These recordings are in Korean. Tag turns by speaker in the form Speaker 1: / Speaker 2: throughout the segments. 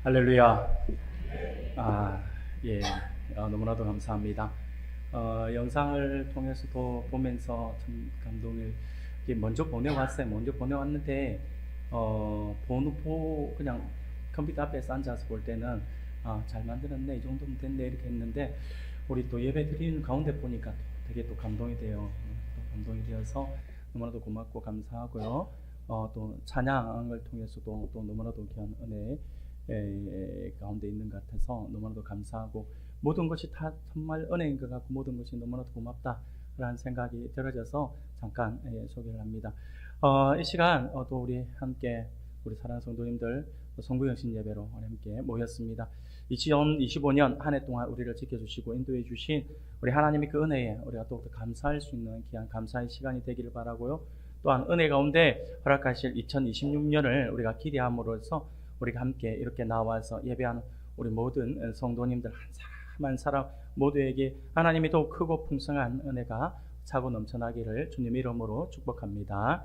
Speaker 1: 할렐루야. 예. 너무나도 감사합니다. 영상을 통해서도 보면서 참 감동을 먼저 보내왔어요. 먼저 보내왔는데, 그냥 컴퓨터 앞에서 앉아서 볼 때는, 잘 만들었네. 이 정도면 됐네. 이렇게 했는데, 우리 또 예배 드리는 가운데 보니까 되게 또 감동이 돼요. 또 감동이 되어서 너무나도 고맙고 감사하고요. 또 찬양을 통해서도 또 너무나도 귀한 은혜 가운데 있는 것 같아서 너무나도 감사하고, 모든 것이 다 정말 은혜인 것 같고 모든 것이 너무나도 고맙다라는 생각이 들어져서 잠깐 소개를 합니다. 이 시간 또 우리 함께 우리 사랑하는 성도님들 성부영신 예배로 우리 함께 모였습니다. 2025년 한 해 동안 우리를 지켜주시고 인도해 주신 우리 하나님의 그 은혜에 우리가 또 감사할 수 있는 귀한 감사의 시간이 되기를 바라고요. 또한 은혜 가운데 허락하실 2026년을 우리가 기대함으로써 우리가 함께 이렇게 나와서 예배하는 우리 모든 성도님들 한 사람 한 사람 모두에게 하나님이 더욱 크고 풍성한 은혜가 차고 넘쳐나기를 주님 이름으로 축복합니다.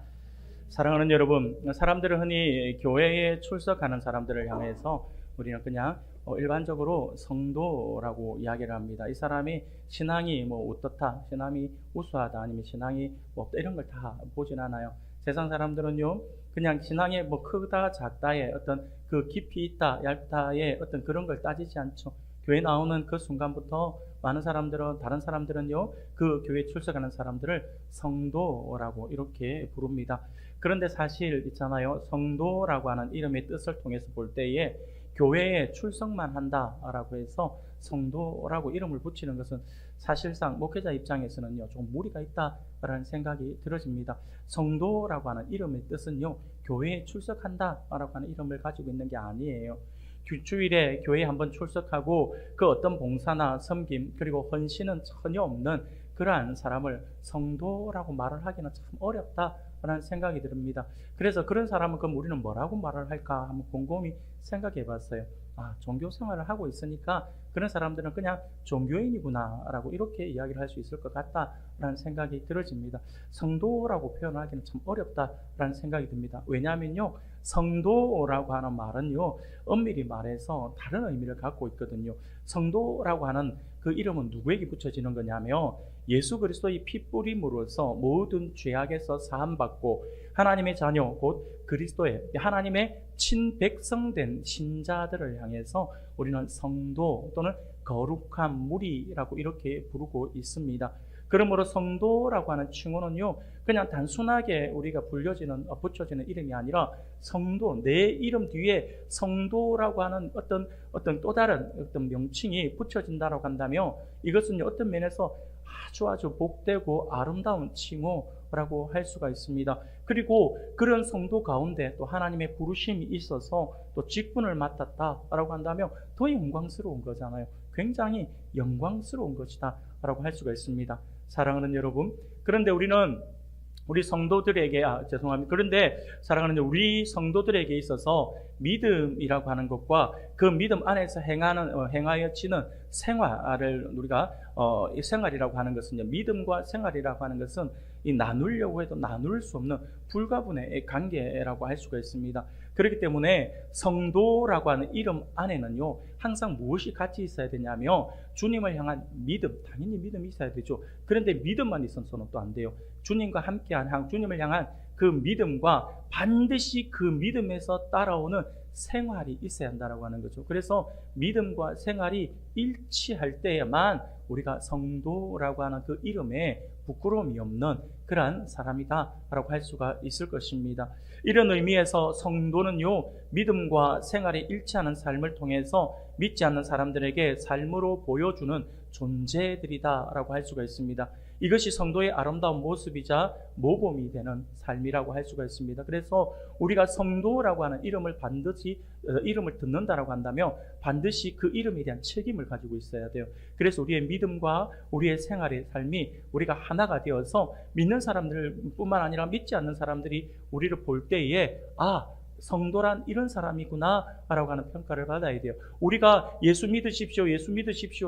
Speaker 1: 사랑하는 여러분, 사람들은 흔히 교회에 출석하는 사람들을 향해서 우리는 그냥 일반적으로 성도라고 이야기를 합니다. 이 사람이 신앙이 어떻다, 신앙이 우수하다, 아니면 신앙이 없다, 이런 걸 다 보진 않아요. 세상 사람들은요, 그냥 신앙이 크다 작다의 어떤 그 깊이 있다 얇다의 어떤 그런 걸 따지지 않죠. 교회 나오는 그 순간부터 많은 사람들은, 다른 사람들은요, 그 교회 출석하는 사람들을 성도라고 이렇게 부릅니다. 그런데 사실 있잖아요, 성도라고 하는 이름의 뜻을 통해서 볼 때에 교회에 출석만 한다라고 해서 성도라고 이름을 붙이는 것은 사실상 목회자 입장에서는요, 좀 무리가 있다라는 생각이 들어집니다. 성도라고 하는 이름의 뜻은요, 교회에 출석한다라고 하는 이름을 가지고 있는 게 아니에요. 주일에 교회에 한번 출석하고 그 어떤 봉사나 섬김 그리고 헌신은 전혀 없는 그러한 사람을 성도라고 말을 하기는 참 어렵다라는 생각이 듭니다. 그래서 그런 사람은 그럼 우리는 뭐라고 말을 할까 한번 곰곰이 생각해 봤어요. 종교 생활을 하고 있으니까 그런 사람들은 그냥 종교인이구나 라고 이렇게 이야기를 할 수 있을 것 같다라는 생각이 들어집니다. 성도라고 표현하기는 참 어렵다라는 생각이 듭니다. 왜냐하면요, 성도라고 하는 말은요, 엄밀히 말해서 다른 의미를 갖고 있거든요. 성도라고 하는 그 이름은 누구에게 붙여지는 거냐면 예수 그리스도의 피 뿌림으로써 모든 죄악에서 사함받고 하나님의 자녀 곧 그리스도의 하나님의 친백성된 신자들을 향해서 우리는 성도 또는 거룩한 무리라고 이렇게 부르고 있습니다. 그러므로 성도라고 하는 칭호는요, 그냥 단순하게 우리가 붙여지는 이름이 아니라 성도, 내 이름 뒤에 성도라고 하는 어떤 또 다른 어떤 명칭이 붙여진다고 한다면 이것은 어떤 면에서 아주 복되고 아름다운 칭호라고 할 수가 있습니다. 그리고 그런 성도 가운데 또 하나님의 부르심이 있어서 또 직분을 맡았다라고 한다면 더 영광스러운 거잖아요. 굉장히 영광스러운 것이다 라고 할 수가 있습니다. 사랑하는 여러분, 그런데 우리 성도들에게 그런데 사랑하는 우리 성도들에게 있어서 믿음이라고 하는 것과 그 믿음 안에서 행하여지는 생활을 우리가 이 생활이라고 하는 것은 믿음과 생활이라고 하는 것은 이 나누려고 해도 나눌 수 없는 불가분의 관계라고 할 수가 있습니다. 그렇기 때문에 성도라고 하는 이름 안에는요, 항상 무엇이 같이 있어야 되냐면 주님을 향한 믿음, 당연히 믿음이 있어야 되죠. 그런데 믿음만 있어서는 또 안 돼요. 주님과 함께한 주님을 향한 그 믿음과 반드시 그 믿음에서 따라오는 생활이 있어야 한다고 하는 거죠. 그래서 믿음과 생활이 일치할 때에만 우리가 성도라고 하는 그 이름에 부끄러움이 없는 그러한 사람이다라고 할 수가 있을 것입니다. 이런 의미에서 성도는요, 믿음과 생활이 일치하는 삶을 통해서 믿지 않는 사람들에게 삶으로 보여주는 존재들이다라고 할 수가 있습니다. 이것이 성도의 아름다운 모습이자 모범이 되는 삶이라고 할 수가 있습니다. 그래서 우리가 성도라고 하는 이름을 듣는다라고 한다면 반드시 그 이름에 대한 책임을 가지고 있어야 돼요. 그래서 우리의 믿음과 우리의 생활의 삶이 우리가 하나가 되어서 믿는 사람들뿐만 아니라 믿지 않는 사람들이 우리를 볼 때에 성도란 이런 사람이구나 라고 하는 평가를 받아야 돼요. 우리가 예수 믿으십시오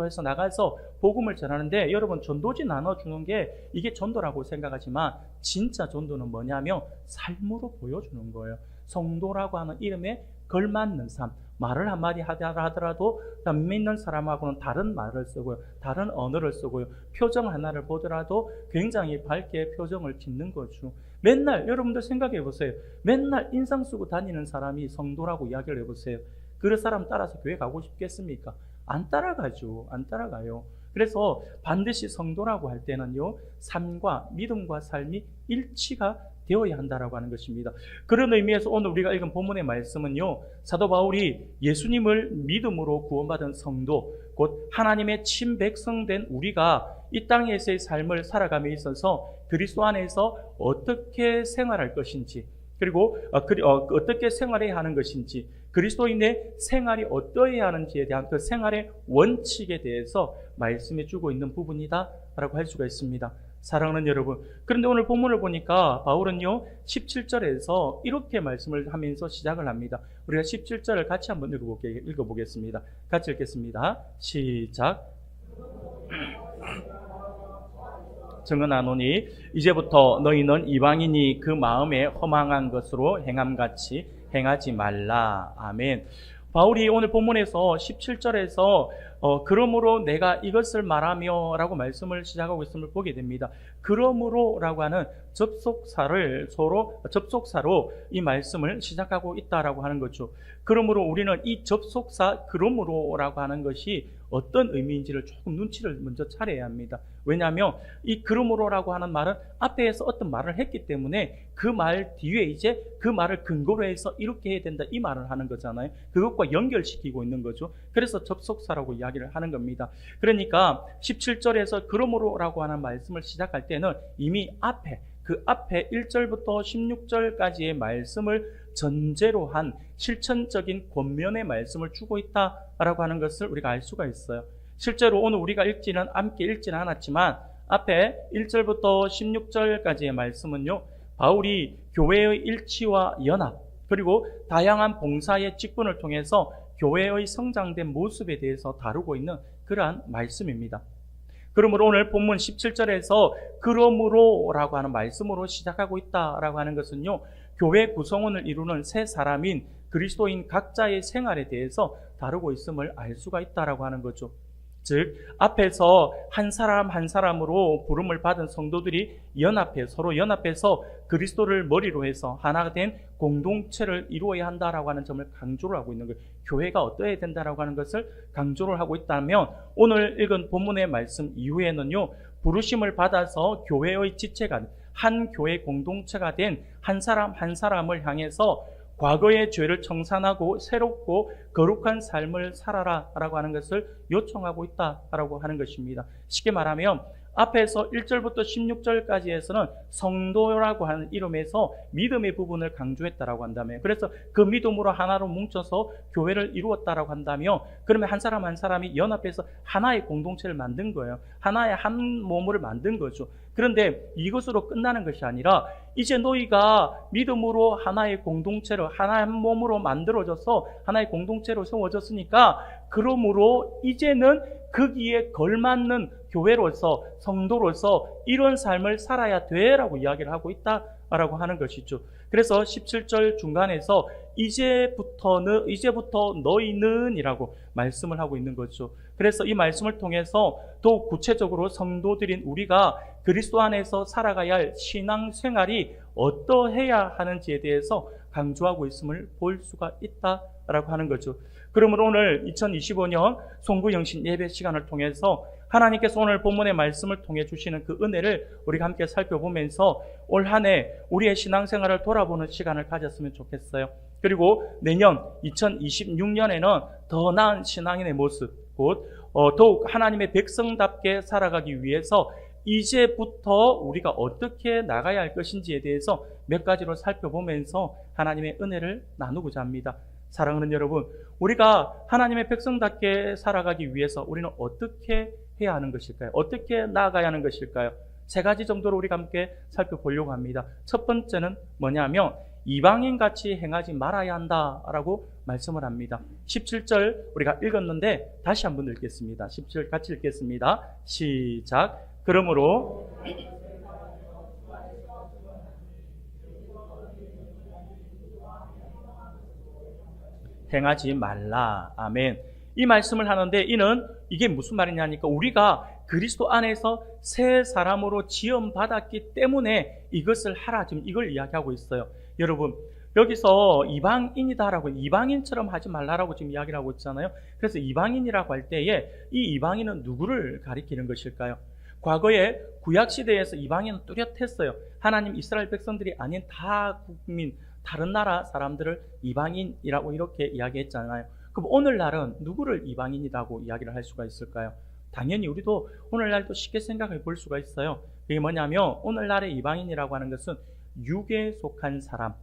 Speaker 1: 해서 나가서 복음을 전하는데 여러분, 전도지 나눠주는 게 이게 전도라고 생각하지만 진짜 전도는 뭐냐면 삶으로 보여주는 거예요. 성도라고 하는 이름에 걸맞는 삶, 말을 한마디 하더라도 믿는 사람하고는 다른 말을 쓰고요, 다른 언어를 쓰고요, 표정 하나를 보더라도 굉장히 밝게 표정을 짓는 거죠. 맨날 여러분들 생각해 보세요. 맨날 인상 쓰고 다니는 사람이 성도라고 이야기를 해보세요. 그 사람 따라서 교회 가고 싶겠습니까? 안 따라가죠. 안 따라가요. 그래서 반드시 성도라고 할 때는요, 삶과 믿음과 삶이 일치가 되어야 한다라고 하는 것입니다. 그런 의미에서 오늘 우리가 읽은 본문의 말씀은요, 사도 바울이 예수님을 믿음으로 구원받은 성도, 곧 하나님의 친백성된 우리가 이 땅에서의 삶을 살아감에 있어서 그리스도 안에서 어떻게 생활할 것인지, 그리고 어떻게 생활해야 하는 것인지, 그리스도인의 생활이 어떠해야 하는지에 대한 그 생활의 원칙에 대해서 말씀해 주고 있는 부분이다라고 할 수가 있습니다. 사랑하는 여러분, 그런데 오늘 본문을 보니까 바울은요 17절에서 이렇게 말씀을 하면서 시작을 합니다. 우리가 17절을 같이 한번 읽어보겠습니다. 같이 읽겠습니다. 시작. 증언하노니 이제부터 너희는 이방인이 그 마음에 허망한 것으로 행함같이 행하지 말라. 아멘. 바울이 오늘 본문에서 17절에서 그러므로 내가 이것을 말하며 라고 말씀을 시작하고 있음을 보게 됩니다. 그러므로 라고 하는 접속사로 이 말씀을 시작하고 있다라고 하는 거죠. 그러므로 우리는 이 접속사 그러므로 라고 하는 것이 어떤 의미인지를 조금 눈치를 먼저 차려야 합니다. 왜냐하면 이 그러므로라고 하는 말은 앞에서 어떤 말을 했기 때문에 그 말 뒤에 이제 그 말을 근거로 해서 이렇게 해야 된다 이 말을 하는 거잖아요. 그것과 연결시키고 있는 거죠. 그래서 접속사라고 이야기를 하는 겁니다. 그러니까 17절에서 그러므로라고 하는 말씀을 시작할 때는 이미 그 앞에 1절부터 16절까지의 말씀을 전제로 한 실천적인 권면의 말씀을 주고 있다라고 하는 것을 우리가 알 수가 있어요. 실제로 오늘 우리가 함께 읽지는 않았지만 앞에 1절부터 16절까지의 말씀은요, 바울이 교회의 일치와 연합, 그리고 다양한 봉사의 직분을 통해서 교회의 성장된 모습에 대해서 다루고 있는 그러한 말씀입니다. 그러므로 오늘 본문 17절에서 그러므로라고 하는 말씀으로 시작하고 있다라고 하는 것은요, 교회 구성원을 이루는 세 사람인 그리스도인 각자의 생활에 대해서 다루고 있음을 알 수가 있다라고 하는 거죠. 즉 앞에서 한 사람 한 사람으로 부름을 받은 성도들이 서로 연합해서 그리스도를 머리로 해서 하나 된 공동체를 이루어야 한다라고 하는 점을 강조를 하고 있는 거예요. 교회가 어떠해야 된다라고 하는 것을 강조를 하고 있다면 오늘 읽은 본문의 말씀 이후에는요, 부르심을 받아서 교회의 지체가 한 교회 공동체가 된 한 사람 한 사람을 향해서 과거의 죄를 청산하고 새롭고 거룩한 삶을 살아라 라고 하는 것을 요청하고 있다라고 하는 것입니다. 쉽게 말하면 앞에서 1절부터 16절까지에서는 성도라고 하는 이름에서 믿음의 부분을 강조했다라고 한다면, 그래서 그 믿음으로 하나로 뭉쳐서 교회를 이루었다라고 한다면, 그러면 한 사람 한 사람이 연합해서 하나의 공동체를 만든 거예요. 하나의 한 몸을 만든 거죠. 그런데 이것으로 끝나는 것이 아니라 이제 너희가 믿음으로 하나의 공동체로 하나의 한 몸으로 만들어져서 하나의 공동체로 세워졌으니까 그러므로 이제는 거기에 걸맞는 교회로서 성도로서 이런 삶을 살아야 돼라고 이야기를 하고 있다라고 하는 것이죠. 그래서 17절 중간에서 이제부터 너희는 이라고 말씀을 하고 있는 거죠. 그래서 이 말씀을 통해서 더욱 구체적으로 성도들인 우리가 그리스도 안에서 살아가야 할 신앙생활이 어떠해야 하는지에 대해서 강조하고 있음을 볼 수가 있다라고 하는 거죠. 그러므로 오늘 2025년 송구영신 예배 시간을 통해서 하나님께서 오늘 본문의 말씀을 통해 주시는 그 은혜를 우리가 함께 살펴보면서 올 한 해 우리의 신앙생활을 돌아보는 시간을 가졌으면 좋겠어요. 그리고 내년 2026년에는 더 나은 신앙인의 모습, 곧 더욱 하나님의 백성답게 살아가기 위해서 이제부터 우리가 어떻게 나가야 할 것인지에 대해서 몇 가지로 살펴보면서 하나님의 은혜를 나누고자 합니다. 사랑하는 여러분, 우리가 하나님의 백성답게 살아가기 위해서 우리는 어떻게 해야 하는 것일까요? 어떻게 나아가야 하는 것일까요? 세 가지 정도로 우리가 함께 살펴보려고 합니다. 첫 번째는 뭐냐면 이방인같이 행하지 말아야 한다라고 말씀을 합니다. 17절 우리가 읽었는데 다시 한번 읽겠습니다. 17절 같이 읽겠습니다. 시작. 그러므로 행하지 말라. 아멘. 이 말씀을 하는데 이게 무슨 말이냐니까 우리가 그리스도 안에서 새 사람으로 지음받았기 때문에 이것을 하라. 지금 이걸 이야기하고 있어요. 여러분, 여기서 이방인이다라고, 이방인처럼 하지 말라라고 지금 이야기를 하고 있잖아요. 그래서 이방인이라고 할 때에 이 이방인은 누구를 가리키는 것일까요? 과거에 구약시대에서 이방인은 뚜렷했어요. 하나님 이스라엘 백성들이 아닌 다 국민, 다른 나라 사람들을 이방인이라고 이렇게 이야기했잖아요. 그럼 오늘날은 누구를 이방인이라고 이야기를 할 수가 있을까요? 당연히 우리도 오늘날도 쉽게 생각해 볼 수가 있어요. 그게 뭐냐면 오늘날의 이방인이라고 하는 것은 육에 속한 사람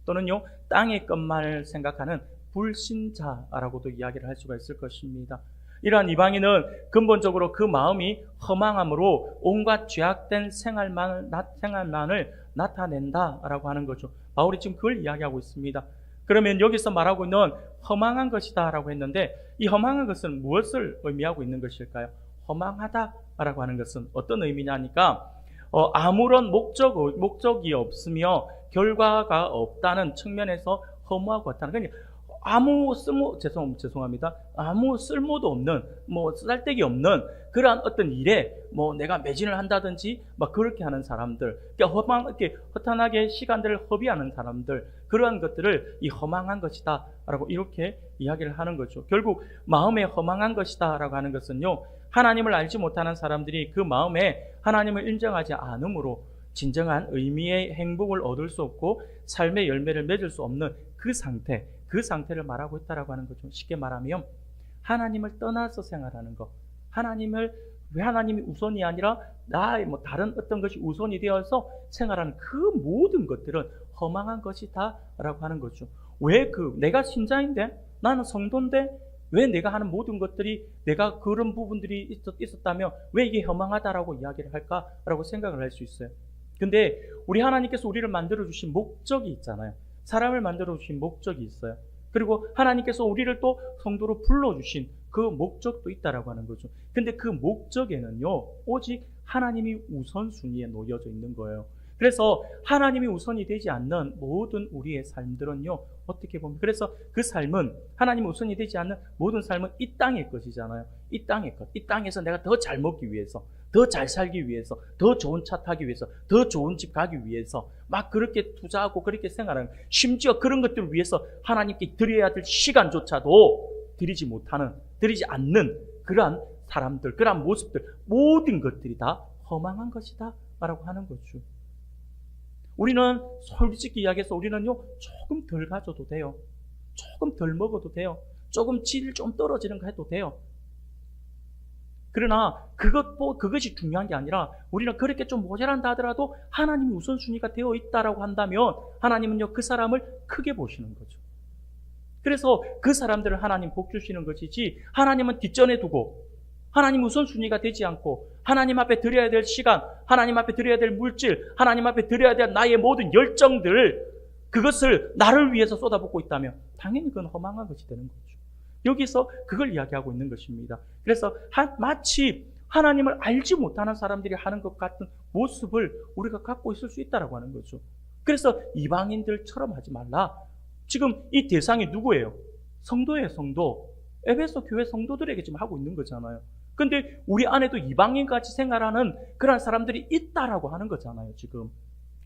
Speaker 1: 또는요 땅의 것만을 생각하는 불신자라고도 이야기를 할 수가 있을 것입니다. 이러한 이방인은 근본적으로 그 마음이 허망함으로 온갖 죄악된 생활만을 나타낸다라고 하는 거죠. 바울이 지금 그걸 이야기하고 있습니다. 그러면 여기서 말하고 있는 허망한 것이다 라고 했는데 이 허망한 것은 무엇을 의미하고 있는 것일까요? 허망하다라고 하는 것은 어떤 의미냐니까 아무런 목적이 없으며 결과가 없다는 측면에서 허무하고 같다는, 그러니까 아무 죄송합니다. 아무 쓸모도 없는, 쓸데기 없는 그러한 어떤 일에 내가 매진을 한다든지 그렇게 하는 사람들, 그러니까 이렇게 허탄하게 시간들을 허비하는 사람들, 그러한 것들을 이 허망한 것이다라고 이렇게 이야기를 하는 거죠. 결국 마음에 허망한 것이다라고 하는 것은요, 하나님을 알지 못하는 사람들이 그 마음에 하나님을 인정하지 않으므로 진정한 의미의 행복을 얻을 수 없고 삶의 열매를 맺을 수 없는 그 상태를 말하고 있다라고 하는 거죠. 쉽게 말하면 하나님을 떠나서 생활하는 것, 왜 하나님이 우선이 아니라 나의 다른 어떤 것이 우선이 되어서 생활하는 그 모든 것들은 허망한 것이다라고 하는 거죠. 왜 내가 신자인데, 나는 성도인데 왜 내가 하는 모든 것들이, 내가 그런 부분들이 있었다면 왜 이게 허망하다라고 이야기를 할까라고 생각을 할 수 있어요. 근데 우리 하나님께서 우리를 만들어주신 목적이 있잖아요. 사람을 만들어주신 목적이 있어요. 그리고 하나님께서 우리를 또 성도로 불러주신 그 목적도 있다라고 하는 거죠. 근데 그 목적에는요, 오직 하나님이 우선순위에 놓여져 있는 거예요. 그래서 하나님이 우선이 되지 않는 모든 우리의 삶들은요, 어떻게 보면, 그래서 그 삶은, 하나님이 우선이 되지 않는 모든 삶은 이 땅의 것이잖아요. 이 땅의 것. 이 땅에서 내가 더 잘 먹기 위해서, 더 잘 살기 위해서, 더 좋은 차 타기 위해서, 더 좋은 집 가기 위해서 막 그렇게 투자하고 그렇게 생활하는, 심지어 그런 것들을 위해서 하나님께 드려야 될 시간조차도 드리지 않는 그러한 사람들, 그러한 모습들, 모든 것들이 다 허망한 것이다 라고 하는 거죠. 우리는 솔직히 이야기해서 우리는요, 조금 덜 가져도 돼요. 조금 덜 먹어도 돼요. 조금 질 좀 떨어지는 거 해도 돼요. 그러나 그것이 중요한 게 아니라 우리는 그렇게 좀 모자란다 하더라도 하나님이 우선순위가 되어 있다라고 한다면 하나님은요, 그 사람을 크게 보시는 거죠. 그래서 그 사람들을 하나님 복 주시는 것이지, 하나님은 뒷전에 두고 하나님 우선순위가 되지 않고 하나님 앞에 드려야 될 시간, 하나님 앞에 드려야 될 물질, 하나님 앞에 드려야 될 나의 모든 열정들, 그것을 나를 위해서 쏟아붓고 있다면 당연히 그건 허망한 것이 되는 거죠. 여기서 그걸 이야기하고 있는 것입니다. 그래서 마치 하나님을 알지 못하는 사람들이 하는 것 같은 모습을 우리가 갖고 있을 수 있다고 하는 거죠. 그래서 이방인들처럼 하지 말라. 지금 이 대상이 누구예요? 성도예요, 성도. 에베소 교회 성도들에게 지금 하고 있는 거잖아요. 근데 우리 안에도 이방인같이 생활하는 그런 사람들이 있다라고 하는 거잖아요, 지금.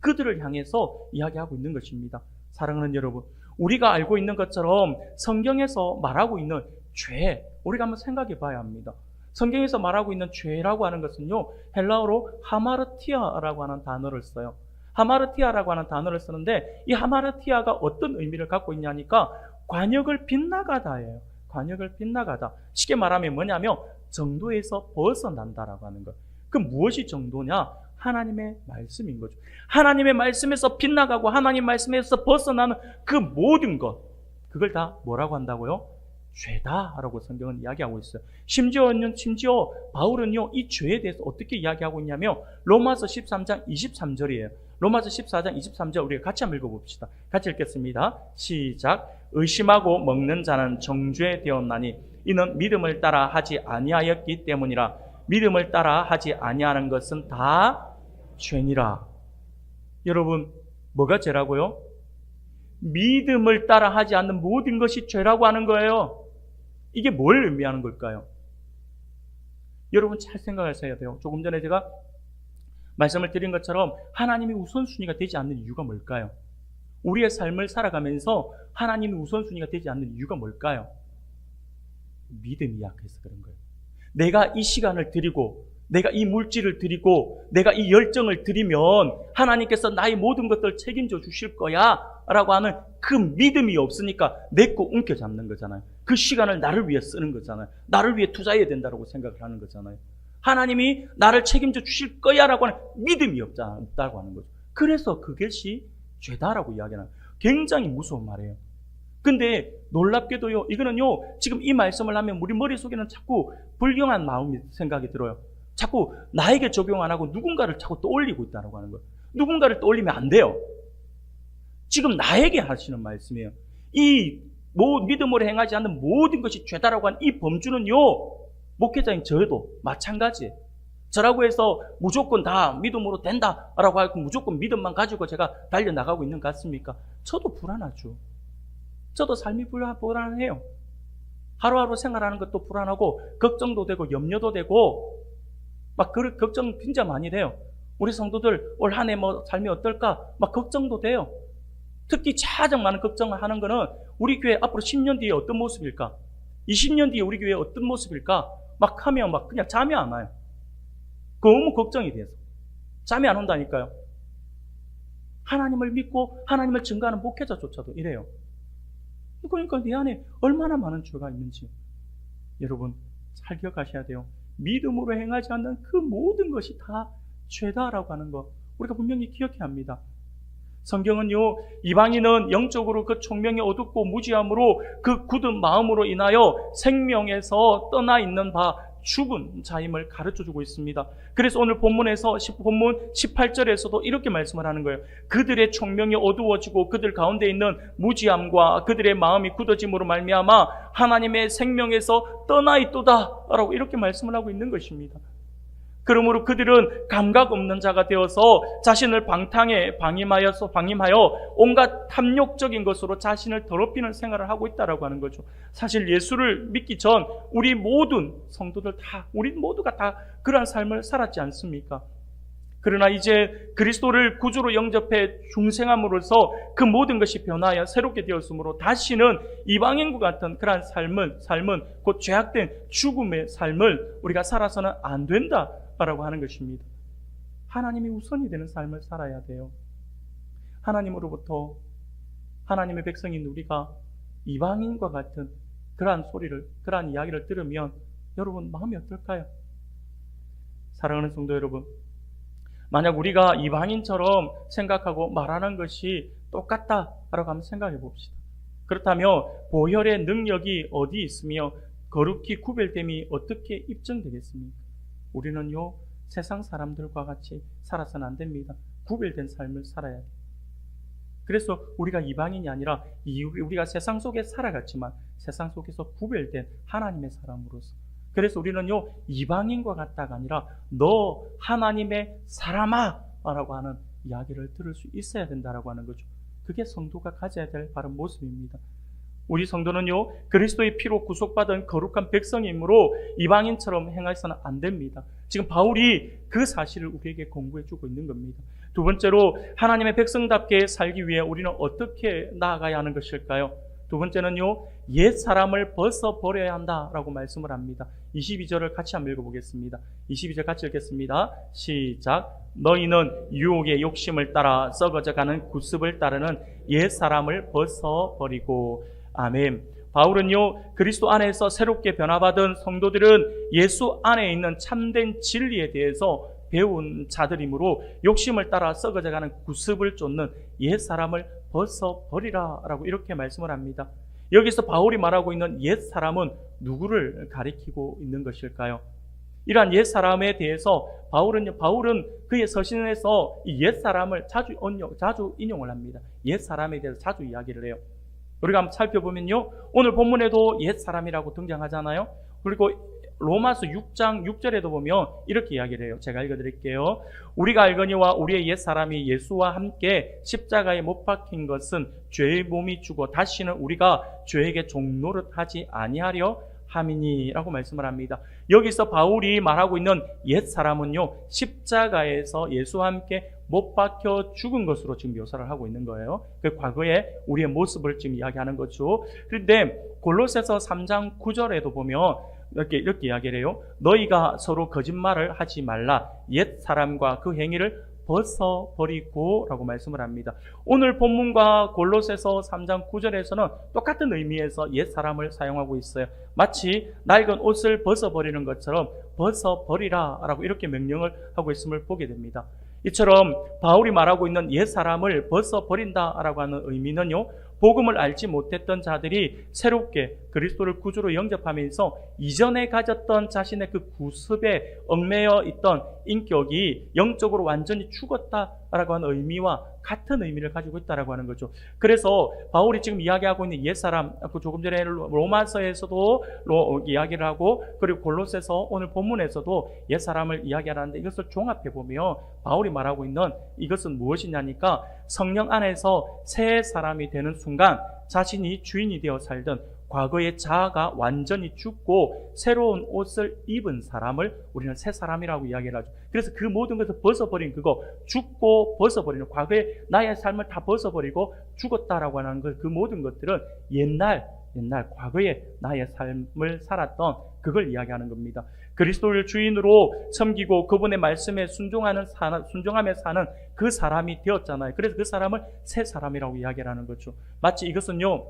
Speaker 1: 그들을 향해서 이야기하고 있는 것입니다. 사랑하는 여러분, 우리가 알고 있는 것처럼 성경에서 말하고 있는 죄, 우리가 한번 생각해 봐야 합니다. 성경에서 말하고 있는 죄라고 하는 것은요, 헬라어로 하마르티아라고 하는 단어를 써요. 하마르티아라고 하는 단어를 쓰는데, 이 하마르티아가 어떤 의미를 갖고 있냐니까 관역을 빗나가다예요. 관역을 빗나가다. 쉽게 말하면 뭐냐면 정도에서 벗어난다라고 하는 것. 그럼 무엇이 정도냐? 하나님의 말씀인 거죠. 하나님의 말씀에서 빗나가고 하나님 말씀에서 벗어나는 그 모든 것, 그걸 다 뭐라고 한다고요? 죄다라고 성경은 이야기하고 있어요. 심지어 바울은요, 이 죄에 대해서 어떻게 이야기하고 있냐면 로마서 13장 23절이에요. 로마서 14장 23절 우리가 같이 한번 읽어봅시다. 같이 읽겠습니다. 시작. 의심하고 먹는 자는 정죄 되었나니 이는 믿음을 따라 하지 아니하였기 때문이라. 믿음을 따라 하지 아니하는 것은 다 죄니라. 여러분, 뭐가 죄라고요? 믿음을 따라 하지 않는 모든 것이 죄라고 하는 거예요. 이게 뭘 의미하는 걸까요? 여러분 잘 생각하셔야 돼요. 조금 전에 제가 말씀을 드린 것처럼 하나님이 우선순위가 되지 않는 이유가 뭘까요? 우리의 삶을 살아가면서 하나님이 우선순위가 되지 않는 이유가 뭘까요? 믿음이 약해서 그런 거예요. 내가 이 시간을 드리고, 내가 이 물질을 드리고, 내가 이 열정을 드리면 하나님께서 나의 모든 것들을 책임져 주실 거야 라고 하는 그 믿음이 없으니까 내 거 움켜잡는 거잖아요. 그 시간을 나를 위해 쓰는 거잖아요. 나를 위해 투자해야 된다고 생각을 하는 거잖아요. 하나님이 나를 책임져 주실 거야 라고 하는 믿음이 없다고 하는 거죠. 그래서 그것이 죄다라고 이야기하는, 굉장히 무서운 말이에요. 근데 놀랍게도요, 이거는요, 지금 이 말씀을 하면 우리 머릿속에는 자꾸 불경한 마음이 생각이 들어요. 자꾸 나에게 적용 안 하고 누군가를 자꾸 떠올리고 있다고 하는 거예요. 누군가를 떠올리면 안 돼요. 지금 나에게 하시는 말씀이에요. 이 믿음으로 행하지 않는 모든 것이 죄다라고 하는 이 범주는요, 목회자인 저도 마찬가지예요. 저라고 해서 무조건 다 믿음으로 된다라고 하고 무조건 믿음만 가지고 제가 달려나가고 있는 것 같습니까? 저도 불안하죠. 저도 삶이 불안해요. 하루하루 생활하는 것도 불안하고 걱정도 되고 염려도 되고 막 그 걱정 진짜 많이 돼요. 우리 성도들 올 한 해 뭐 삶이 어떨까 막 걱정도 돼요. 특히 가장 많은 걱정을 하는 거는 우리 교회 앞으로 10년 뒤에 어떤 모습일까? 20년 뒤에 우리 교회 어떤 모습일까? 막 하면 막 그냥 잠이 안 와요. 너무 걱정이 돼서 잠이 안 온다니까요. 하나님을 믿고 하나님을 증거하는 목회자조차도 이래요. 그러니까 내 안에 얼마나 많은 죄가 있는지 여러분 잘 기억하셔야 돼요. 믿음으로 행하지 않는 그 모든 것이 다 죄다라고 하는 거 우리가 분명히 기억해야 합니다. 성경은요, 이방인은 영적으로 그 총명이 어둡고 무지함으로 그 굳은 마음으로 인하여 생명에서 떠나 있는 바 죽은 자임을 가르쳐주고 있습니다. 그래서 오늘 본문 18절에서도 이렇게 말씀을 하는 거예요. 그들의 총명이 어두워지고 그들 가운데 있는 무지함과 그들의 마음이 굳어짐으로 말미암아 하나님의 생명에서 떠나 있도다 라고 이렇게 말씀을 하고 있는 것입니다. 그러므로 그들은 감각 없는 자가 되어서 자신을 방임하여 온갖 탐욕적인 것으로 자신을 더럽히는 생활을 하고 있다라고 하는 거죠. 사실 예수를 믿기 전 우리 모든 성도들 우리 모두가 다 그러한 삶을 살았지 않습니까? 그러나 이제 그리스도를 구주로 영접해 중생함으로써 그 모든 것이 변하여 새롭게 되었으므로 다시는 이방인과 같은 그러한 삶은 곧 죄악된 죽음의 삶을 우리가 살아서는 안 된다 라고 하는 것입니다. 하나님이 우선이 되는 삶을 살아야 돼요. 하나님으로부터 하나님의 백성인 우리가 이방인과 같은 그러한 이야기를 들으면 여러분 마음이 어떨까요? 사랑하는 성도 여러분, 만약 우리가 이방인처럼 생각하고 말하는 것이 똑같다라고 한번 생각해 봅시다. 그렇다면 보혈의 능력이 어디 있으며 거룩히 구별됨이 어떻게 입증되겠습니까? 우리는요, 세상 사람들과 같이 살아서는 안 됩니다. 구별된 삶을 살아야 돼요. 그래서 우리가 이방인이 아니라 우리가 세상 속에 살아갔지만 세상 속에서 구별된 하나님의 사람으로서, 그래서 우리는요, 이방인과 같다가 아니라 너 하나님의 사람아 라고 하는 이야기를 들을 수 있어야 된다라고 하는 거죠. 그게 성도가 가져야 될 바른 모습입니다. 우리 성도는요, 그리스도의 피로 구속받은 거룩한 백성이므로 이방인처럼 행해서는 안 됩니다. 지금 바울이 그 사실을 우리에게 공부해주고 있는 겁니다. 두 번째로 하나님의 백성답게 살기 위해 우리는 어떻게 나아가야 하는 것일까요? 두 번째는요, 옛 사람을 벗어버려야 한다라고 말씀을 합니다. 22절을 같이 한번 읽어보겠습니다. 22절 같이 읽겠습니다. 시작. 너희는 유혹의 욕심을 따라 썩어져가는 구습을 따르는 옛 사람을 벗어버리고. 아멘. 바울은요, 그리스도 안에서 새롭게 변화받은 성도들은 예수 안에 있는 참된 진리에 대해서 배운 자들이므로 욕심을 따라 썩어져가는 구습을 쫓는 옛 사람을 벗어버리라 라고 이렇게 말씀을 합니다. 여기서 바울이 말하고 있는 옛 사람은 누구를 가리키고 있는 것일까요? 이러한 옛 사람에 대해서 바울은 그의 서신에서 이 옛 사람을 자주 인용을 합니다. 옛 사람에 대해서 자주 이야기를 해요. 우리가 한번 살펴보면요, 오늘 본문에도 옛 사람이라고 등장하잖아요. 그리고 로마서 6장 6절에도 보면 이렇게 이야기를 해요. 제가 읽어드릴게요. 우리가 알거니와 우리의 옛사람이 예수와 함께 십자가에 못 박힌 것은 죄의 몸이 죽어 다시는 우리가 죄에게 종노릇하지 아니하려 함이니라고 말씀을 합니다. 여기서 바울이 말하고 있는 옛사람은요, 십자가에서 예수와 함께 못 박혀 죽은 것으로 지금 묘사를 하고 있는 거예요. 그 과거에 우리의 모습을 지금 이야기하는 거죠. 그런데 골로새서 3장 9절에도 보면 이렇게 이야기를 해요. 너희가 서로 거짓말을 하지 말라. 옛 사람과 그 행위를 벗어버리고 라고 말씀을 합니다. 오늘 본문과 골로새서 3장 9절에서는 똑같은 의미에서 옛 사람을 사용하고 있어요. 마치 낡은 옷을 벗어버리는 것처럼 벗어버리라 라고 이렇게 명령을 하고 있음을 보게 됩니다. 이처럼 바울이 말하고 있는 옛 사람을 벗어버린다라고 하는 의미는요, 복음을 알지 못했던 자들이 새롭게 그리스도를 구주로 영접하면서 이전에 가졌던 자신의 그 구습에 얽매여 있던 인격이 영적으로 완전히 죽었다라고 하는 의미와 같은 의미를 가지고 있다라고 하는 거죠. 그래서 바울이 지금 이야기하고 있는 옛사람, 조금 전에 로마서에서도 이야기를 하고, 그리고 골로새서 오늘 본문에서도 옛사람을 이야기하는데, 이것을 종합해 보면 바울이 말하고 있는 이것은 무엇이냐니까, 성령 안에서 새 사람이 되는 순간 자신이 주인이 되어 살던 과거의 자아가 완전히 죽고 새로운 옷을 입은 사람을 우리는 새 사람이라고 이야기를 하죠. 그래서 그 모든 것을 벗어버린 그거, 죽고 벗어버리는 과거의 나의 삶을 다 벗어버리고 죽었다라고 하는 것, 그 모든 것들은 옛날 과거의 나의 삶을 살았던 그걸 이야기하는 겁니다. 그리스도를 주인으로 섬기고 그분의 말씀에 순종하며 사는 그 사람이 되었잖아요. 그래서 그 사람을 새 사람이라고 이야기를 하는 거죠. 마치 이것은요,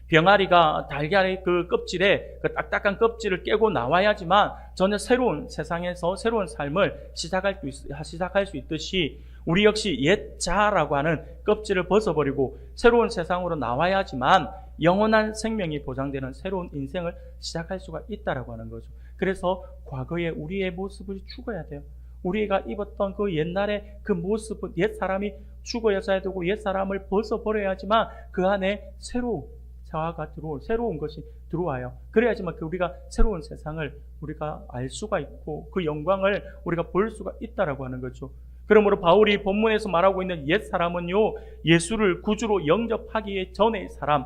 Speaker 1: 병아리가 달걀의 그 껍질에 그 딱딱한 껍질을 깨고 나와야지만 전혀 새로운 세상에서 새로운 삶을 시작할 수 있듯이, 우리 역시 옛 자라고 하는 껍질을 벗어버리고 새로운 세상으로 나와야지만 영원한 생명이 보장되는 새로운 인생을 시작할 수가 있다라고 하는 거죠. 그래서 과거에 우리의 모습을 죽어야 돼요. 우리가 입었던 그 옛날의 그 모습은, 옛 사람이 죽어야 되고 옛 사람을 벗어버려야지만 그 안에 새로운 자아가 새로운 것이 들어와요. 그래야지만 우리가 새로운 세상을 우리가 알 수가 있고 그 영광을 우리가 볼 수가 있다라고 하는 거죠. 그러므로 바울이 본문에서 말하고 있는 옛 사람은요, 예수를 구주로 영접하기 전의 사람,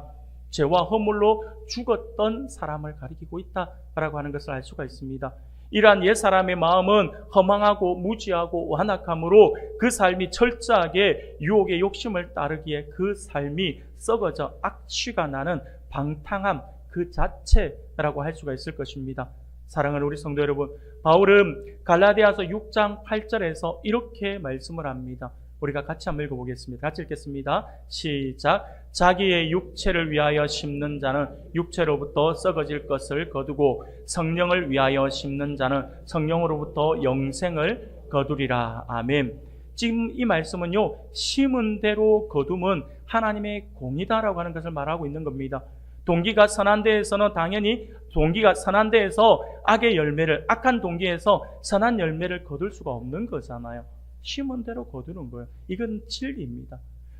Speaker 1: 죄와 허물로 죽었던 사람을 가리키고 있다라고 하는 것을 알 수가 있습니다. 이러한 옛 사람의 마음은 허망하고 무지하고 완악함으로 그 삶이 철저하게 유혹의 욕심을 따르기에 그 삶이 썩어져 악취가 나는 방탕함 그 자체라고 할 수가 있을 것입니다. 사랑하는 우리 성도 여러분, 바울은 갈라디아서 6장 8절에서 이렇게 말씀을 합니다. 우리가 같이 한번 읽어보겠습니다. 같이 읽겠습니다. 시작. 자기의 육체를 위하여 심는 자는 육체로부터 썩어질 것을 거두고 성령을 위하여 심는 자는 성령으로부터 영생을 거두리라. 아멘. 지금 이 말씀은요, 심은 대로 거둠은 하나님의 공이다라고 하는 것을 말하고 있는 겁니다. 동기가 선한 데에서는 당연히 동기가 선한 데에서 악한 동기에서 선한 열매를 거둘 수가 없는 거잖아요. 심은 대로 거두는 거예요. 이건 진리입니다.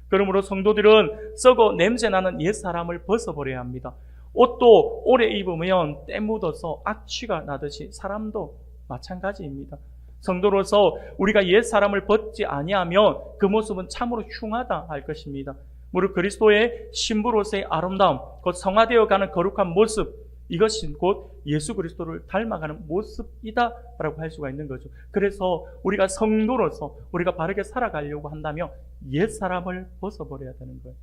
Speaker 1: 그러므로 성도들은 썩어 냄새나는 옛사람을 벗어버려야 합니다. 옷도 오래 입으면 때 묻어서 악취가 나듯이 사람도 마찬가지입니다. 성도로서 우리가 옛사람을 벗지 아니하면 그 모습은 참으로 흉하다 할 것입니다. 무릇 그리스도의 신부로서의 아름다움, 곧 성화되어가는 거룩한 모습, 이것이 곧 예수 그리스도를 닮아가는 모습이다 라고 할 수가 있는 거죠. 그래서 우리가 성도로서 우리가 바르게 살아가려고 한다면 옛사람을 벗어버려야 되는 거예요.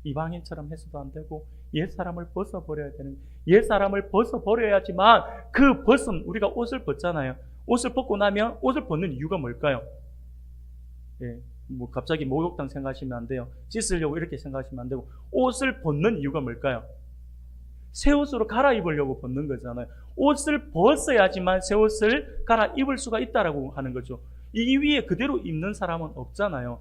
Speaker 1: 이방인처럼 해서도 안 되고 옛사람을 벗어버려야 되는 거예요. 옛사람을 벗어버려야지만 그 벗은, 우리가 옷을 벗잖아요. 옷을 벗고 나면 옷을 벗는 이유가 뭘까요? 갑자기 목욕탕 생각하시면 안 돼요. 씻으려고 이렇게 생각하시면 안 되고, 옷을 벗는 이유가 뭘까요? 새 옷으로 갈아입으려고 벗는 거잖아요. 옷을 벗어야지만 새 옷을 갈아입을 수가 있다라고 하는 거죠. 이 위에 그대로 입는 사람은 없잖아요.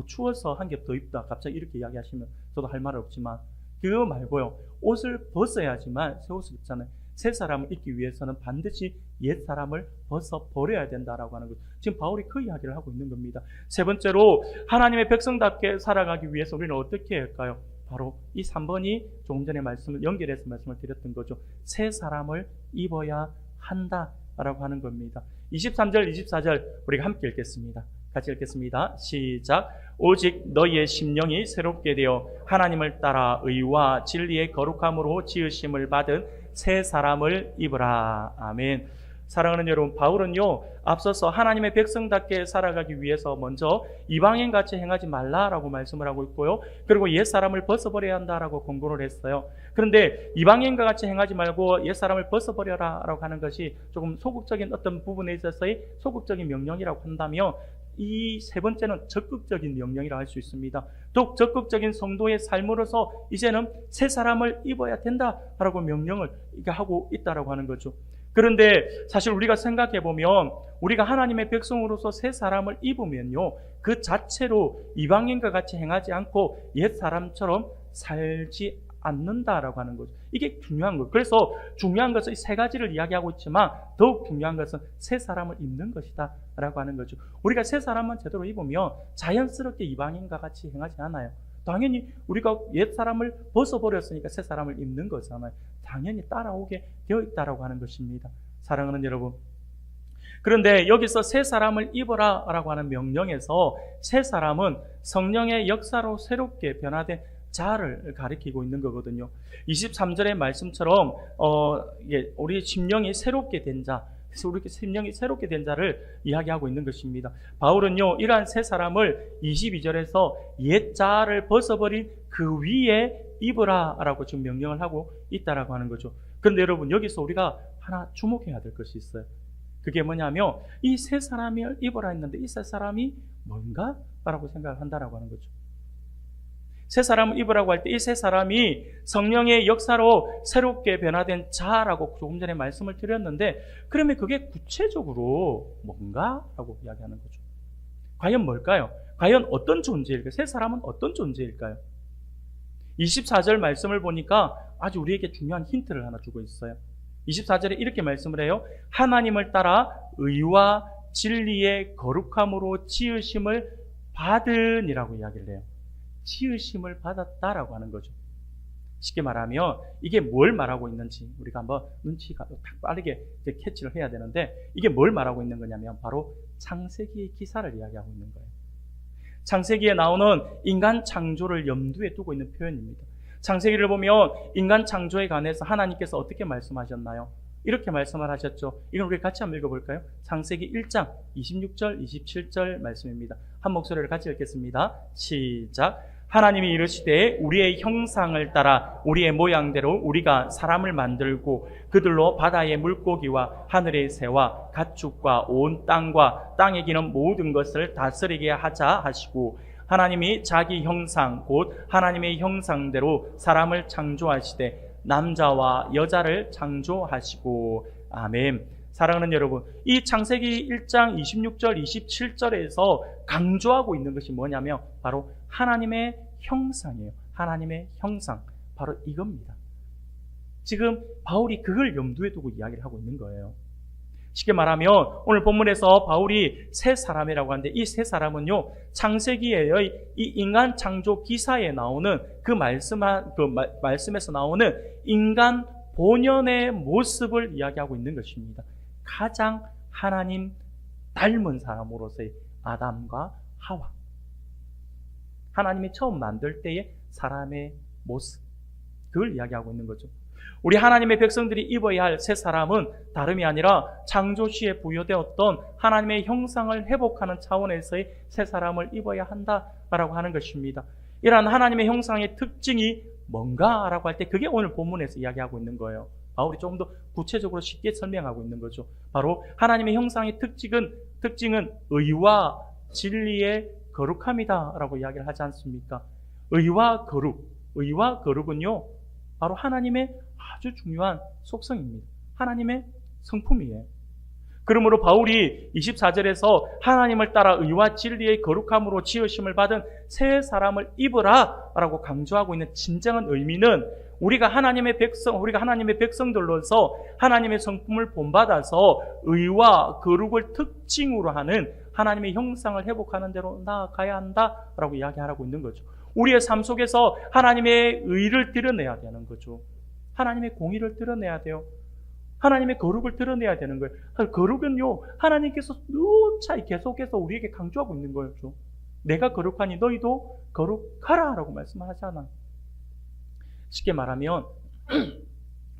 Speaker 1: 추워서 한 겹 더 입다 갑자기 이렇게 이야기하시면 저도 할 말 없지만, 그거 말고요, 옷을 벗어야지만 새 옷을 입잖아요. 새 사람을 입기 위해서는 반드시 옛 사람을 벗어버려야 된다라고 하는 거죠. 지금 바울이 그 이야기를 하고 있는 겁니다. 세 번째로, 하나님의 백성답게 살아가기 위해서 우리는 어떻게 할까요? 바로 이 3번이 조금 전에 연결해서 말씀을 드렸던 거죠. 새 사람을 입어야 한다라고 하는 겁니다. 23절, 24절 우리가 함께 읽겠습니다. 같이 읽겠습니다. 시작. 오직 너희의 심령이 새롭게 되어 하나님을 따라 의와 진리의 거룩함으로 지으심을 받은 새 사람을 입으라. 아멘. 사랑하는 여러분, 바울은요 앞서서 하나님의 백성답게 살아가기 위해서 먼저 이방인같이 행하지 말라라고 말씀을 하고 있고요, 그리고 옛사람을 벗어버려야 한다라고 권고를 했어요. 그런데 이방인과 같이 행하지 말고 옛사람을 벗어버려라 라고 하는 것이 조금 소극적인 어떤 부분에 있어서의 소극적인 명령이라고 한다면, 이 세 번째는 적극적인 명령이라 할 수 있습니다. 더욱 적극적인 성도의 삶으로서 이제는 새 사람을 입어야 된다라고 명령을 하고 있다라고 하는 거죠. 그런데 사실 우리가 생각해 보면 우리가 하나님의 백성으로서 새 사람을 입으면요, 그 자체로 이방인과 같이 행하지 않고 옛 사람처럼 살지 않는다라고 하는 거죠. 이게 중요한 거예요. 그래서 중요한 것은 이 세 가지를 이야기하고 있지만 더욱 중요한 것은 새 사람을 입는 것이다 라고 하는 거죠. 우리가 새 사람만 제대로 입으면 자연스럽게 이방인과 같이 행하지 않아요. 당연히 우리가 옛 사람을 벗어버렸으니까 새 사람을 입는 거잖아요. 당연히 따라오게 되어 있다라고 하는 것입니다. 사랑하는 여러분, 그런데 여기서 새 사람을 입어라 라고 하는 명령에서 새 사람은 성령의 역사로 새롭게 변화된 자를 가리키고 있는 거거든요. 23절의 말씀처럼 우리 심령이 새롭게 된 자, 그래서 우리 심령이 새롭게 된 자를 이야기하고 있는 것입니다. 바울은요 이러한 새 사람을 22절에서 옛 자를 벗어버린 그 위에 입으라 라고 지금 명령을 하고 있다라고 하는 거죠. 그런데 여러분, 여기서 우리가 하나 주목해야 될 것이 있어요. 그게 뭐냐면 이 새 사람을 입으라 했는데 이 새 사람이 뭔가? 라고 생각을 한다라고 하는 거죠. 새 사람을 입으라고 할 때 이 새 사람이 성령의 역사로 새롭게 변화된 자라고 조금 전에 말씀을 드렸는데, 그러면 그게 구체적으로 뭔가? 라고 이야기하는 거죠. 과연 뭘까요? 과연 어떤 존재일까요? 새 사람은 어떤 존재일까요? 24절 말씀을 보니까 아주 우리에게 중요한 힌트를 하나 주고 있어요. 24절에 이렇게 말씀을 해요. 하나님을 따라 의와 진리의 거룩함으로 지으심을 받은이라고 이야기를 해요. 지으심을 받았다라고 하는 거죠. 쉽게 말하면 이게 뭘 말하고 있는지 우리가 한번 눈치가 딱 빠르게 캐치를 해야 되는데, 이게 뭘 말하고 있는 거냐면 바로 창세기의 기사를 이야기하고 있는 거예요. 창세기에 나오는 인간 창조를 염두에 두고 있는 표현입니다. 창세기를 보면 인간 창조에 관해서 하나님께서 어떻게 말씀하셨나요? 이렇게 말씀을 하셨죠. 이건 우리 같이 한번 읽어볼까요? 창세기 1장 26절 27절 말씀입니다. 한 목소리를 같이 읽겠습니다. 시작. 하나님이 이르시되 우리의 형상을 따라 우리의 모양대로 우리가 사람을 만들고 그들로 바다의 물고기와 하늘의 새와 가축과 온 땅과 땅에 기는 모든 것을 다스리게 하자 하시고, 하나님이 자기 형상 곧 하나님의 형상대로 사람을 창조하시되 남자와 여자를 창조하시고. 아멘. 사랑하는 여러분, 이 창세기 1장 26절 27절에서 강조하고 있는 것이 뭐냐면 바로 하나님의 형상이에요. 하나님의 형상, 바로 이겁니다. 지금 바울이 그걸 염두에 두고 이야기를 하고 있는 거예요. 쉽게 말하면 오늘 본문에서 바울이 새 사람이라고 하는데, 이 새 사람은요 창세기의 이 인간 창조 기사에 나오는 그 말씀에서 나오는 인간 본연의 모습을 이야기하고 있는 것입니다. 가장 하나님 닮은 사람으로서의 아담과 하와, 하나님이 처음 만들 때의 사람의 모습, 그걸 이야기하고 있는 거죠. 우리 하나님의 백성들이 입어야 할 새 사람은 다름이 아니라 창조시에 부여되었던 하나님의 형상을 회복하는 차원에서의 새 사람을 입어야 한다라고 하는 것입니다. 이러한 하나님의 형상의 특징이 뭔가라고 할 때 그게 오늘 본문에서 이야기하고 있는 거예요. 바울이 조금 더 구체적으로 쉽게 설명하고 있는 거죠. 바로 하나님의 형상의 특징은 의와 진리의 거룩함이다 라고 이야기를 하지 않습니까? 의와 거룩은요 바로 하나님의 아주 중요한 속성입니다. 하나님의 성품이에요. 그러므로 바울이 24절에서 하나님을 따라 의와 진리의 거룩함으로 지으심을 받은 새 사람을 입으라 라고 강조하고 있는 진정한 의미는, 우리가 하나님의 백성들로서 하나님의 성품을 본받아서 의와 거룩을 특징으로 하는 하나님의 형상을 회복하는 대로 나아가야 한다라고 이야기하고 있는 거죠. 우리의 삶 속에서 하나님의 의를 드러내야 되는 거죠. 하나님의 공의를 드러내야 돼요.
Speaker 2: 하나님의 거룩을 드러내야 되는 거예요. 거룩은요, 하나님께서 누차히 계속해서 우리에게 강조하고 있는 거였죠. 내가 거룩하니 너희도 거룩하라 라고 말씀하잖아. 쉽게 말하면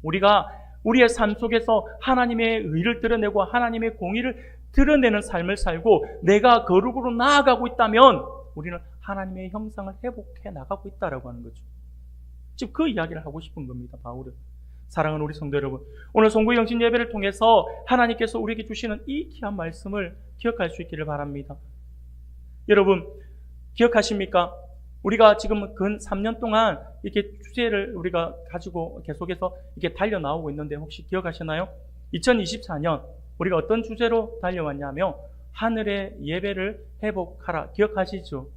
Speaker 2: 우리가 우리의 삶 속에서 하나님의 의를 드러내고 하나님의 공의를 드러내는 삶을 살고 내가 거룩으로 나아가고 있다면 우리는 하나님의 형상을 회복해 나가고 있다라고 하는 거죠. 지금 그 이야기를 하고 싶은 겁니다, 바울은. 사랑하는 우리 성도 여러분, 오늘 송구의 영신 예배를 통해서 하나님께서 우리에게 주시는 이 귀한 말씀을 기억할 수 있기를 바랍니다. 여러분, 기억하십니까? 우리가 지금 근 3년 동안 이렇게 주제를 우리가 가지고 계속해서 이렇게 달려 나오고 있는데 혹시 기억하시나요? 2024년 우리가 어떤 주제로 달려왔냐면 하늘의 예배를 회복하라. 기억하시죠?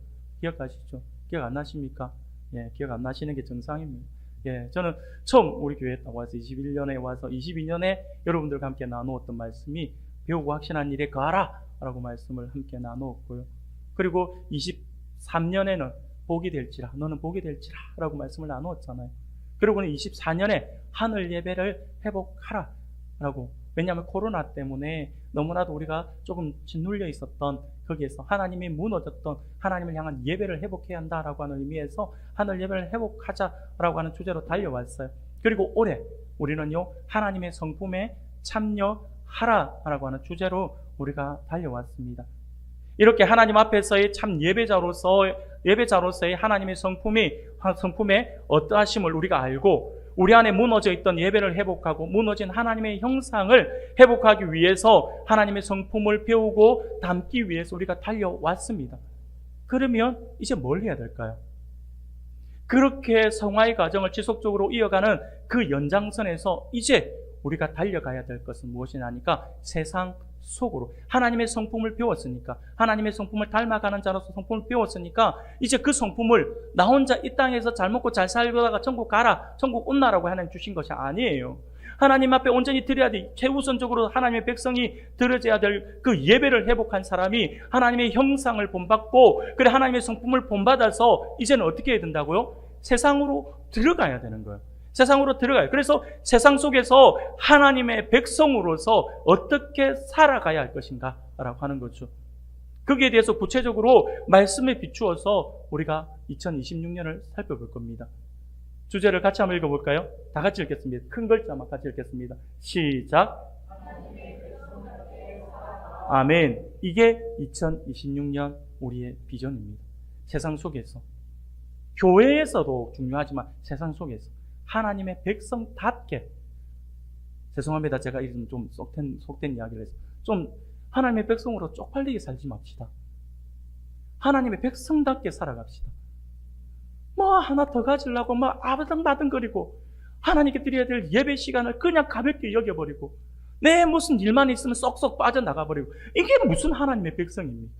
Speaker 2: 기억하시죠? 기억 안 나십니까? 예, 기억 안 나시는 게 정상입니다. 예, 저는 처음 우리 교회에 와서 21년에 와서 22년에 여러분들과 함께 나누었던 말씀이 배우고 확신한 일에 거하라 라고 말씀을 함께 나누었고요. 그리고 23년에는 복이 될지라, 너는 복이 될지라 라고 말씀을 나누었잖아요. 그리고는 24년에 하늘 예배를 회복하라 라고, 왜냐하면 코로나 때문에 너무나도 우리가 조금 짓눌려 있었던 거기에서 하나님이 무너졌던 하나님을 향한 예배를 회복해야 한다라고 하는 의미에서 하늘 예배를 회복하자라고 하는 주제로 달려왔어요. 그리고 올해 우리는요, 하나님의 성품에 참여하라라고 하는 주제로 우리가 달려왔습니다. 이렇게 하나님 앞에서의 참 예배자로서의 하나님의 성품의 어떠하심을 우리가 알고 우리 안에 무너져 있던 예배를 회복하고 무너진 하나님의 형상을 회복하기 위해서 하나님의 성품을 배우고 담기 위해서 우리가 달려왔습니다. 그러면 이제 뭘 해야 될까요? 그렇게 성화의 과정을 지속적으로 이어가는 그 연장선에서 이제 우리가 달려가야 될 것은 무엇이냐니까 세상 속으로 하나님의 성품을 배웠으니까, 하나님의 성품을 닮아가는 자로서 성품을 배웠으니까 이제 그 성품을 나 혼자 이 땅에서 잘 먹고 잘 살다가 천국 가라, 천국 온나라고 하나님 주신 것이 아니에요. 하나님 앞에 온전히 드려야 돼. 최우선적으로 하나님의 백성이 드려져야 될 그 예배를 회복한 사람이 하나님의 형상을 본받고, 그래 하나님의 성품을 본받아서 이제는 어떻게 해야 된다고요? 세상으로 들어가야 되는 거예요. 세상으로 들어가요. 그래서 세상 속에서 하나님의 백성으로서 어떻게 살아가야 할 것인가 라고 하는 거죠. 거기에 대해서 구체적으로 말씀에 비추어서 우리가 2026년을 살펴볼 겁니다. 주제를 같이 한번 읽어볼까요? 다 같이 읽겠습니다. 큰 글자만 같이 읽겠습니다. 시작. 아멘. 이게 2026년 우리의 비전입니다. 세상 속에서, 교회에서도 중요하지만 세상 속에서 하나님의 백성답게, 죄송합니다, 제가 이런 좀 속된 이야기를 해서 좀 하나님의 백성으로 쪽팔리게 살지 맙시다. 하나님의 백성답게 살아갑시다. 뭐 하나 더 가지려고 막 아등바등거리고 하나님께 드려야 될 예배 시간을 그냥 가볍게 여겨버리고 내 무슨 일만 있으면 쏙쏙 빠져나가버리고, 이게 무슨 하나님의 백성입니까?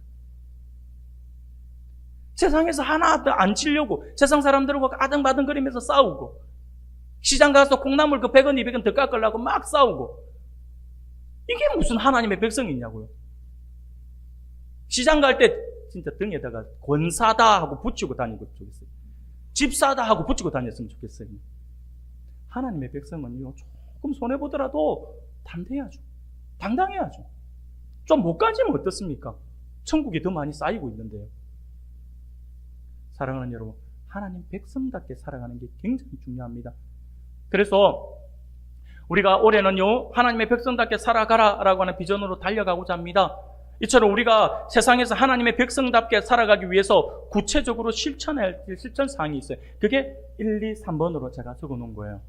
Speaker 2: 세상에서 하나 더 안 치려고 세상 사람들하고 아등바등거리면서 싸우고, 시장 가서 콩나물 그 100원 200원 더 깎으려고 막 싸우고, 이게 무슨 하나님의 백성이냐고요. 시장 갈 때 진짜 등에다가 권사다 하고 붙이고 다니고 좋겠어요. 집사다 하고 붙이고 다녔으면 좋겠어요. 하나님의 백성은요, 조금 손해보더라도 담대해야죠. 당당해야죠. 좀 못 가지면 어떻습니까? 천국이 더 많이 쌓이고 있는데요. 사랑하는 여러분, 하나님 백성답게 살아가는 게 굉장히 중요합니다. 그래서 우리가 올해는요, 하나님의 백성답게 살아가라라고 하는 비전으로 달려가고자 합니다. 이처럼 우리가 세상에서 하나님의 백성답게 살아가기 위해서 구체적으로 실천해야 할 실천사항이 있어요. 그게 1, 2, 3번으로 제가 적어놓은 거예요.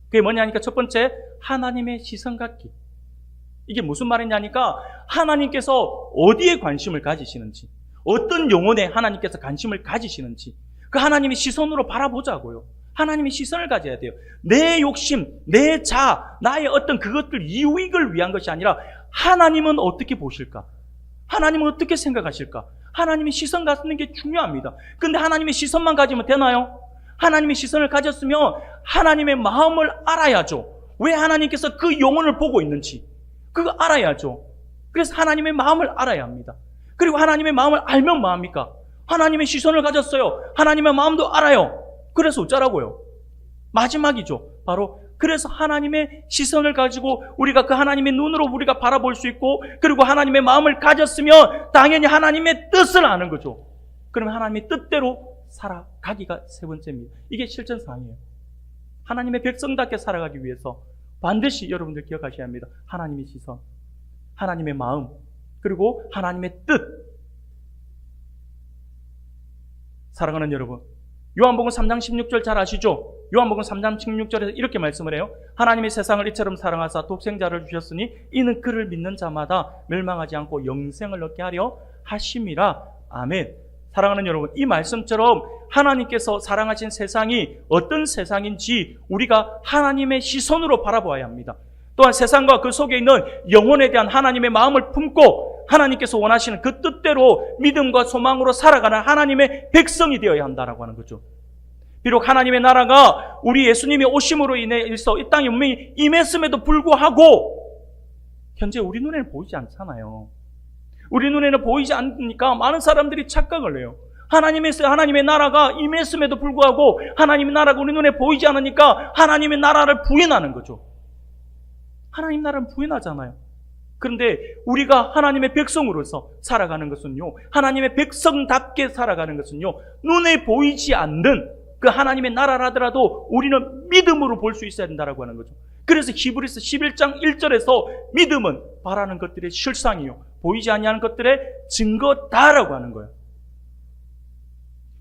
Speaker 2: 그게 뭐냐니까 첫 번째, 하나님의 시선 갖기. 이게 무슨 말이냐니까 하나님께서 어디에 관심을 가지시는지, 어떤 영혼에 하나님께서 관심을 가지시는지 그 하나님의 시선으로 바라보자고요. 하나님의 시선을 가져야 돼요. 내 욕심, 내 자, 나의 어떤 그것들 이익을 위한 것이 아니라 하나님은 어떻게 보실까? 하나님은 어떻게 생각하실까? 하나님의 시선 갖는 게 중요합니다. 근데 하나님의 시선만 가지면 되나요? 하나님의 시선을 가졌으면 하나님의 마음을 알아야죠. 왜 하나님께서 그 영혼을 보고 있는지 그거 알아야죠. 그래서 하나님의 마음을 알아야 합니다. 그리고 하나님의 마음을 알면 뭐합니까? 하나님의 시선을 가졌어요. 하나님의 마음도 알아요. 그래서 어쩌라고요? 마지막이죠. 바로 그래서 하나님의 시선을 가지고 우리가 그 하나님의 눈으로 우리가 바라볼 수 있고, 그리고 하나님의 마음을 가졌으면 당연히 하나님의 뜻을 아는 거죠. 그러면 하나님의 뜻대로 살아가기가 세 번째입니다. 이게 실전사항이에요. 하나님의 백성답게 살아가기 위해서 반드시 여러분들 기억하셔야 합니다. 하나님의 시선, 하나님의 마음, 그리고 하나님의 뜻. 사랑하는 여러분, 요한복음 3장 16절 잘 아시죠? 요한복음 3장 16절에서 이렇게 말씀을 해요. 하나님이 세상을 이처럼 사랑하사 독생자를 주셨으니 이는 그를 믿는 자마다 멸망하지 않고 영생을 얻게 하려 하심이라. 아멘. 사랑하는 여러분, 이 말씀처럼 하나님께서 사랑하신 세상이 어떤 세상인지 우리가 하나님의 시선으로 바라보아야 합니다. 또한 세상과 그 속에 있는 영혼에 대한 하나님의 마음을 품고 하나님께서 원하시는 그 뜻대로 믿음과 소망으로 살아가는 하나님의 백성이 되어야 한다라고 하는 거죠. 비록 하나님의 나라가 우리 예수님의 오심으로 인해서 이 땅에 분명히 임했음에도 불구하고 현재 우리 눈에는 보이지 않잖아요. 우리 눈에는 보이지 않으니까 많은 사람들이 착각을 해요. 하나님의 나라가 임했음에도 불구하고 하나님의 나라가 우리 눈에 보이지 않으니까 하나님의 나라를 부인하는 거죠. 하나님 나라는 부인하잖아요. 그런데 우리가 하나님의 백성으로서 살아가는 것은요, 하나님의 백성답게 살아가는 것은요, 눈에 보이지 않는 그 하나님의 나라라 하더라도 우리는 믿음으로 볼 수 있어야 된다라고 하는 거죠. 그래서 히브리서 11장 1절에서 믿음은 바라는 것들의 실상이요, 보이지 아니하는 것들의 증거다라고 하는 거예요.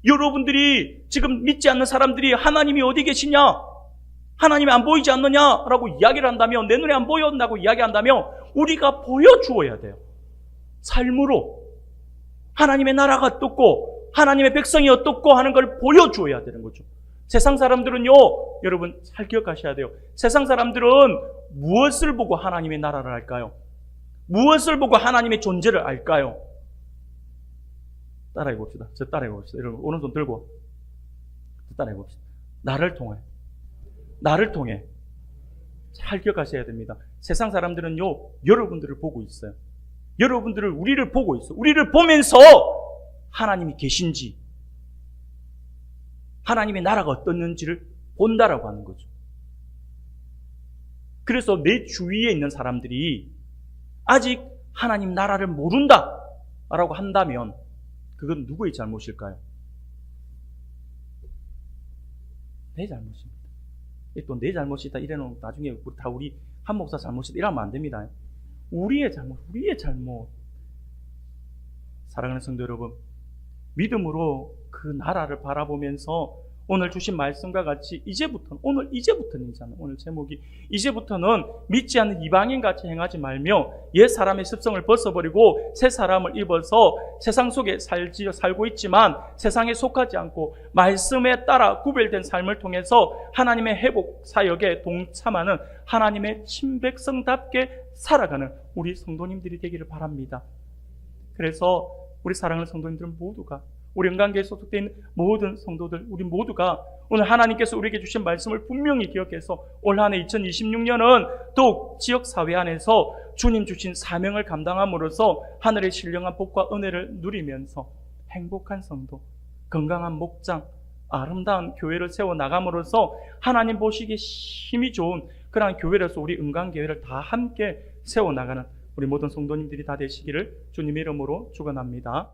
Speaker 2: 여러분들이 지금 믿지 않는 사람들이 하나님이 어디 계시냐, 하나님이 안 보이지 않느냐라고 이야기를 한다면, 내 눈에 안 보였다고 이야기한다면 우리가 보여주어야 돼요. 삶으로 하나님의 나라가 어떻고 하나님의 백성이 어떻고 하는 걸 보여주어야 되는 거죠. 세상 사람들은요, 여러분 잘 기억하셔야 돼요. 세상 사람들은 무엇을 보고 하나님의 나라를 알까요? 무엇을 보고 하나님의 존재를 알까요? 따라해 봅시다. 저 따라해 봅시다. 여러분 오른손 들고 따라해 봅시다. 나를 통해 잘 기억하셔야 됩니다. 세상 사람들은요, 여러분들을 보고 있어요. 우리를 보고 있어요. 우리를 보면서 하나님이 계신지, 하나님의 나라가 어떻는지를 본다라고 하는 거죠. 그래서 내 주위에 있는 사람들이 아직 하나님 나라를 모른다라고 한다면 그건 누구의 잘못일까요? 내 잘못입니다. 또 내 잘못이다 이래놓으면 나중에 우리 한 목사 잘못이다 이러면 안 됩니다. 우리의 잘못. 사랑하는 성도 여러분, 믿음으로 그 나라를 바라보면서 오늘 주신 말씀과 같이 이제부터는 오늘 제목이 이제부터는 믿지 않는 이방인같이 행하지 말며 옛 사람의 습성을 벗어버리고 새 사람을 입어서 세상 속에 살고 있지만 세상에 속하지 않고 말씀에 따라 구별된 삶을 통해서 하나님의 회복 사역에 동참하는 하나님의 친백성답게 살아가는 우리 성도님들이 되기를 바랍니다. 그래서 우리 사랑하는 성도님들은 모두가, 우리 영광교회에 소속되어 있는 모든 성도들, 우리 모두가 오늘 하나님께서 우리에게 주신 말씀을 분명히 기억해서 올 한 해 2026년은 더욱 지역사회 안에서 주님 주신 사명을 감당함으로써 하늘의 신령한 복과 은혜를 누리면서 행복한 성도, 건강한 목장, 아름다운 교회를 세워나감으로써 하나님 보시기에 힘이 좋은 그러한 교회로서 우리 은광교회를 다 함께 세워나가는 우리 모든 성도님들이 다 되시기를 주님의 이름으로 축원합니다.